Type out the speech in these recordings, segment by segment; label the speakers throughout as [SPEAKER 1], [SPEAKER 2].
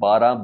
[SPEAKER 1] 12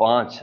[SPEAKER 1] 5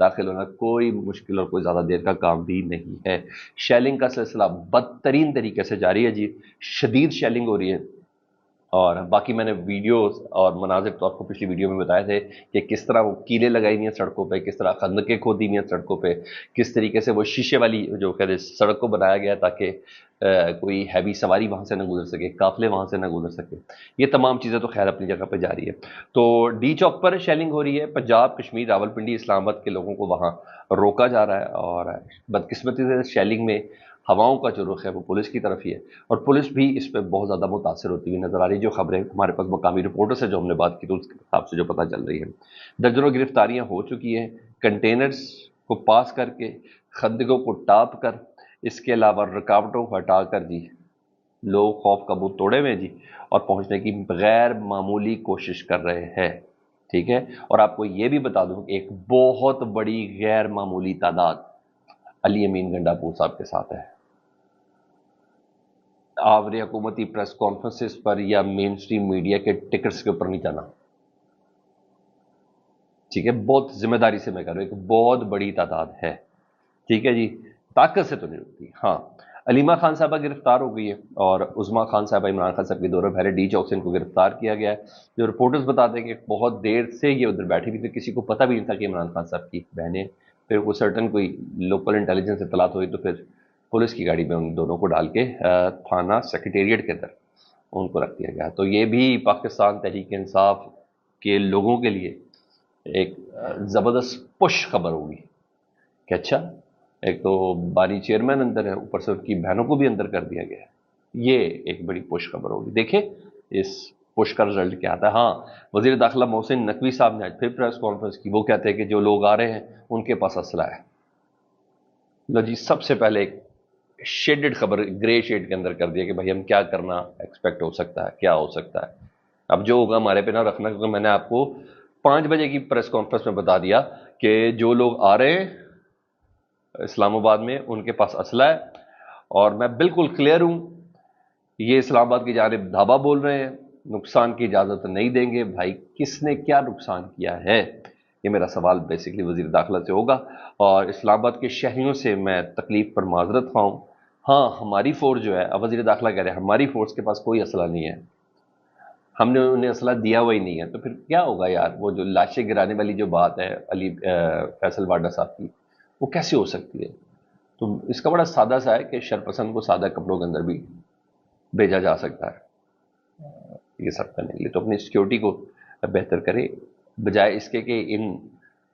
[SPEAKER 1] داخل ہونا کوئی مشکل اور کوئی زیادہ دیر کا کام بھی نہیں ہے۔ شیلنگ کا سلسلہ بدترین طریقے سے جاری ہے جی، شدید شیلنگ ہو رہی ہے، اور باقی میں نے ویڈیوز اور مناظر تو آپ کو پچھلی ویڈیو میں بتائے تھے کہ کس طرح وہ کیلیں لگائی ہوئی ہیں سڑکوں پہ، کس طرح خندقیں کھودی ہوئی ہیں سڑکوں پہ، کس طریقے سے وہ شیشے والی جو کہتے ہیں سڑک کو بنایا گیا تاکہ کوئی ہیوی سواری وہاں سے نہ گزر سکے، قافلے وہاں سے نہ گزر سکے۔ یہ تمام چیزیں تو خیر اپنی جگہ پہ جاری ہے۔ تو ڈی چوک پر شیلنگ ہو رہی ہے، پنجاب، کشمیر، راولپنڈی، اسلام آباد کے لوگوں کو وہاں روکا جا رہا ہے، اور بدقسمتی سے شیلنگ میں ہواؤں کا جو رخ ہے وہ پولیس کی طرف ہی ہے، اور پولیس بھی اس پہ بہت زیادہ متاثر ہوتی ہوئی نظر آ رہی ہے۔ جو خبریں ہمارے پاس مقامی رپورٹر سے جو ہم نے بات کی تو اس کے حساب سے جو پتہ چل رہی ہے، درجنوں گرفتاریاں ہو چکی ہیں، کنٹینرز کو پاس کر کے، خندقوں کو ٹاپ کر، اس کے علاوہ رکاوٹوں کو ہٹا کر جی لوگ خوف قابو توڑے ہوئے جی، اور پہنچنے کی غیر معمولی کوشش کر رہے ہیں، ٹھیک ہے۔ اور آپ کو یہ بھی بتا دوں کہ ایک بہت بڑی غیر معمولی تعداد علی امین گنڈاپور صاحب کے ساتھ ہے۔ آوری حکومتی پریس کانفرنسز پر یا مین سٹریم میڈیا کے ٹکٹس کے اوپر نہیں جانا، ٹھیک ہے، بہت ذمہ داری سے میں کہہ رہا ہوں، ایک بہت بڑی تعداد ہے، ٹھیک ہے جی، طاقت سے تو نہیں رکتی۔ ہاں، علیمہ خان صاحبہ گرفتار ہو گئی ہے، اور عظمیٰ خان صاحبہ عمران خان صاحب کے دورہ بحر ڈی چوک سے ان کو گرفتار کیا گیا ہے۔ جو رپورٹرز بتاتے ہیں کہ بہت دیر سے یہ ادھر بیٹھی ہوئی تھی، کسی کو پتہ بھی نہیں تھا کہ عمران خان صاحب کی بہنیں، پھر کوئی سرٹن کوئی لوکل انٹیلیجنس اطلاعات ہوئی تو پھر پولیس کی گاڑی میں ان دونوں کو ڈال کے تھانہ سیکریٹریٹ کے اندر ان کو رکھ دیا گیا۔ تو یہ بھی پاکستان تحریک انصاف کے لوگوں کے لیے ایک زبردست پش خبر ہوگی کہ اچھا، ایک تو بانی چیئرمین اندر ہے، اوپر سے ان کی بہنوں کو بھی اندر کر دیا گیا ہے، یہ ایک بڑی پش خبر ہوگی۔ دیکھیں اس پش کا رزلٹ کیا آتا ہے۔ ہاں، وزیر داخلہ محسن نقوی صاحب نے آج پھر پریس کانفرنس کی، وہ کہتے ہیں کہ جو لوگ آ رہے ہیں ان کے پاس اسلحہ ہے۔ لو جی، سب سے پہلے ایک شیڈڈ خبر گرے شیڈ کے اندر کر دیا کہ بھائی ہم کیا کرنا ایکسپیکٹ ہو سکتا ہے، کیا ہو سکتا ہے۔ اب جو ہوگا ہمارے پہ نہ رکھنا، کیونکہ میں نے آپ کو 5 بجے کی پریس کانفرنس میں بتا دیا کہ جو لوگ آ رہے ہیں اسلام آباد میں ان کے پاس اسلحہ ہے، اور میں بالکل کلیئر ہوں، یہ اسلام آباد کی جانب دھابا بول رہے ہیں، نقصان کی اجازت نہیں دیں گے۔ بھائی کس نے کیا نقصان کیا ہے، یہ میرا سوال بیسکلی وزیر داخلہ سے ہوگا، اور اسلام آباد کے شہریوں سے میں تکلیف پر معذرت خواہ ہوں۔ ہاں، ہماری فورس جو ہے، اب وزیر داخلہ کہہ رہے ہیں ہماری فورس کے پاس کوئی اسلحہ نہیں ہے، ہم نے انہیں اسلحہ دیا ہوا ہی نہیں ہے، تو پھر کیا ہوگا یار؟ وہ جو لاشیں گرانے والی جو بات ہے علی فیصل واڈا صاحب کی، وہ کیسے ہو سکتی ہے؟ تو اس کا بڑا سادہ سا ہے کہ شرپسند کو سادہ کپڑوں کے اندر بھی بھیجا جا سکتا ہے یہ سب کرنے کے لیے۔ تو اپنی سیکیورٹی کو بہتر کرے، بجائے اس کے کہ ان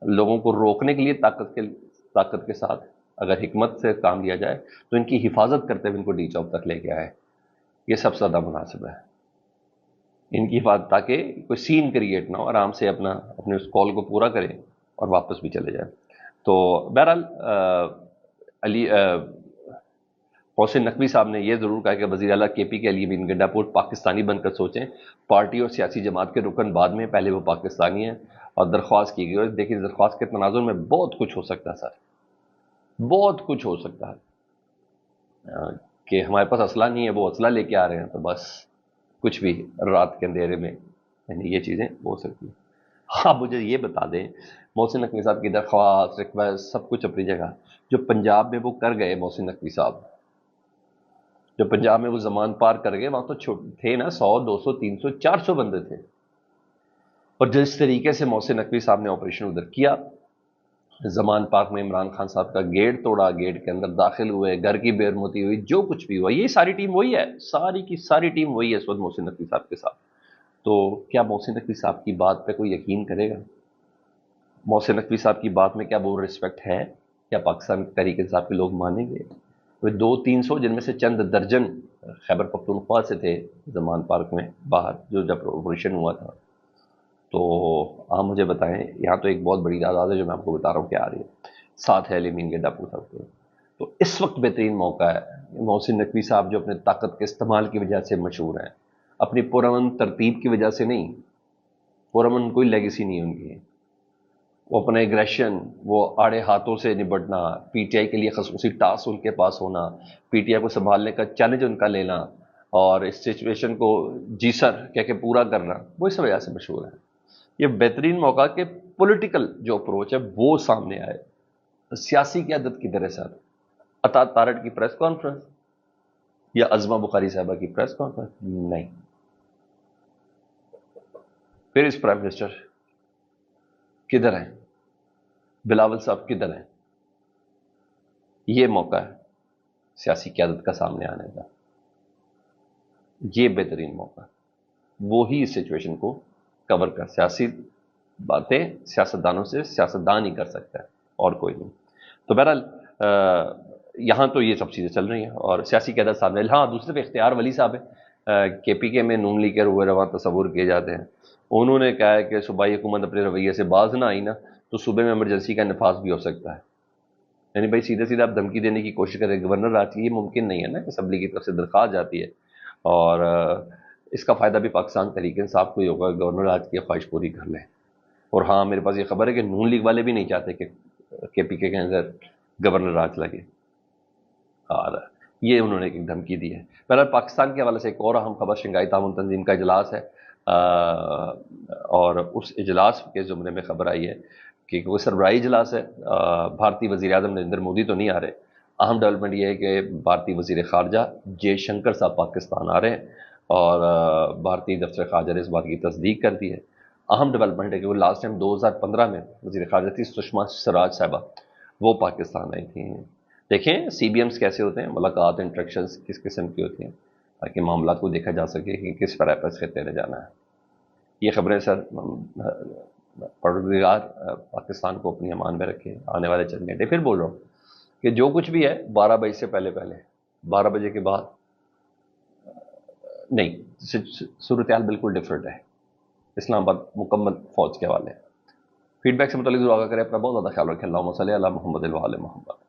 [SPEAKER 1] لوگوں کو روکنے کے لیے طاقت کے ساتھ اگر حکمت سے کام لیا جائے تو ان کی حفاظت کرتے ہوئے ان کو ڈی چوک تک لے کے آئے، یہ سب سے زیادہ مناسب ہے۔ ان کی حفاظت تاکہ کوئی سین کریٹ نہ ہو، آرام سے اپنے اس کال کو پورا کریں اور واپس بھی چلے جائیں۔ تو بہرحال علی محسن نقوی صاحب نے یہ ضرور کہا کہ وزیر اعلیٰ کے پی کے علی امین گنڈاپور پاکستانی بن کر سوچیں، پارٹی اور سیاسی جماعت کے رکن بعد میں، پہلے وہ پاکستانی ہیں، اور درخواست کی گئی، اور دیکھیں درخواست کے تناظر میں بہت کچھ ہو سکتا ہے سر، بہت کچھ ہو سکتا ہے کہ ہمارے پاس اسلحہ نہیں ہے، وہ اسلحہ لے کے آ رہے ہیں، تو بس کچھ بھی رات کے اندھیرے میں یعنی یہ چیزیں ہو سکتی ہیں۔ آپ مجھے یہ بتا دیں، محسن نقوی صاحب کی درخواست، ریکویسٹ، سب کچھ اپنی جگہ، جو پنجاب میں وہ کر گئے محسن نقوی صاحب، جو پنجاب میں وہ زمان پار کر گئے، وہاں تو تھے نا 100 200 300 400 بندے تھے، اور جس طریقے سے محسن نقوی صاحب نے آپریشن ادھر کیا، زمان پاک میں عمران خان صاحب کا گیٹ توڑا، گیٹ کے اندر داخل ہوئے، گھر کی بےرموتی ہوئی، جو کچھ بھی ہوا، یہ ساری ٹیم وہی ہے، ساری کی ساری ٹیم وہی ہے اس وقت محسن نقوی صاحب کے ساتھ۔ تو کیا محسن نقوی صاحب کی بات پہ کوئی یقین کرے گا؟ محسن نقوی صاحب کی بات میں کیا وہ رسپیکٹ ہے؟ کیا پاکستان تحریک انصاف کے لوگ مانیں گے؟ وہ 200-300 جن میں سے چند درجن خیبر پختونخوا سے تھے زمان پارک میں باہر جو جب آپریشن ہوا تھا، تو آپ مجھے بتائیں، یہاں تو ایک بہت بڑی تعداد ہے جو میں آپ کو بتا رہا ہوں کہ آ رہی ہے، ساتھ ہے علی امین گنڈاپور صاحب کو۔ تو اس وقت بہترین موقع ہے، محسن نقوی صاحب جو اپنے طاقت کے استعمال کی وجہ سے مشہور ہیں، اپنی پرامن ترتیب کی وجہ سے نہیں، پرامن کوئی لیگیسی نہیں ان کی، وہ اپنے ایگریشن، وہ آڑے ہاتھوں سے نبٹنا، پی ٹی آئی کے لیے خصوصی ٹاسک ان کے پاس ہونا، پی ٹی آئی کو سنبھالنے کا چیلنج ان کا لینا، اور اس سچویشن کو جی سر کہہ کے پورا کرنا، وہ اس وجہ سے مشہور ہے۔ یہ بہترین موقع کہ پولیٹیکل جو اپروچ ہے وہ سامنے آئے. سیاسی قیادت کدھر ہے سر؟ عطا تارڑ کی پریس کانفرنس یا عظمہ بخاری صاحبہ کی پریس کانفرنس؟ نہیں. پھر اس پرائم منسٹر کدھر ہیں؟ بلاول صاحب کدھر ہیں؟ یہ موقع ہے سیاسی قیادت کا سامنے آنے کا. یہ بہترین موقع، وہی اس سچویشن کو کور کر. سیاسی باتیں سیاستدانوں سے سیاستدان ہی کر سکتا ہے اور کوئی نہیں. تو بہرحال یہاں تو یہ سب چیزیں چل رہی ہیں اور سیاسی قیادت سامنے. ہاں دوسری طرف اختیار ولی صاحب ہیں، کے پی کے میں نون لیگ کے روئے رواں تصور کیے جاتے ہیں. انہوں نے کہا ہے کہ صوبائی حکومت اپنے رویے سے باز نہ آئی نا تو صوبے میں ایمرجنسی کا نفاذ بھی ہو سکتا ہے. یعنی بھائی سیدھے سیدھے آپ دھمکی دینے کی کوشش کریں گورنر راج کی، یہ ممکن نہیں ہے نا. اسمبلی کی طرف سے درخواست جاتی ہے اور اس کا فائدہ بھی پاکستان تحریک انصاف کو ہی ہوگا. گورنر راج کی خواہش پوری کر لیں. اور ہاں میرے پاس یہ خبر ہے کہ نون لیگ والے بھی نہیں چاہتے کہ کے پی کے اندر گورنر راج لگے، اور یہ انہوں نے ایک دھمکی دی ہے. بہرحال پاکستان کے حوالے سے ایک اور اہم خبر، شنگھائی تعاون تنظیم کا اجلاس ہے اور اس اجلاس کے زمرے میں خبر آئی ہے کہ وہ سربراہی اجلاس ہے. بھارتی وزیر اعظم نریندر مودی تو نہیں آ رہے. اہم ڈیولپمنٹ یہ ہے کہ بھارتی وزیر خارجہ جے شنکر صاحب پاکستان آ رہے ہیں اور بھارتی دفتر خارجہ نے اس بات کی تصدیق کر دی ہے. اہم ڈیولپمنٹ ہے کہ وہ لاسٹ ٹائم 2015 میں وزیر خارجہ تھی سشما سوراج صاحبہ، وہ پاکستان آئی تھیں. دیکھیں سی بی ایمز کیسے ہوتے ہیں، ملاقات انٹریکشنز کس قسم کی ہوتی ہیں تاکہ معاملات کو دیکھا جا سکے کہ کس طرح پر اس خطے نے جانا ہے. یہ خبریں سر پروردگار پاکستان کو اپنی امان میں رکھے آنے والے چند گھنٹے. پھر بول رہا ہوں کہ جو کچھ بھی ہے 12 بجے سے پہلے 12 بجے کے بعد نہیں. صورتحال بالکل ڈفرینٹ ہے. اسلام آباد مکمل فوج کے حوالے. فیڈ بیک سے متعلق ضرور آگاہ کریں. اپنا بہت زیادہ خیال رکھیں. اللہم صلی علی محمد و آل محمد.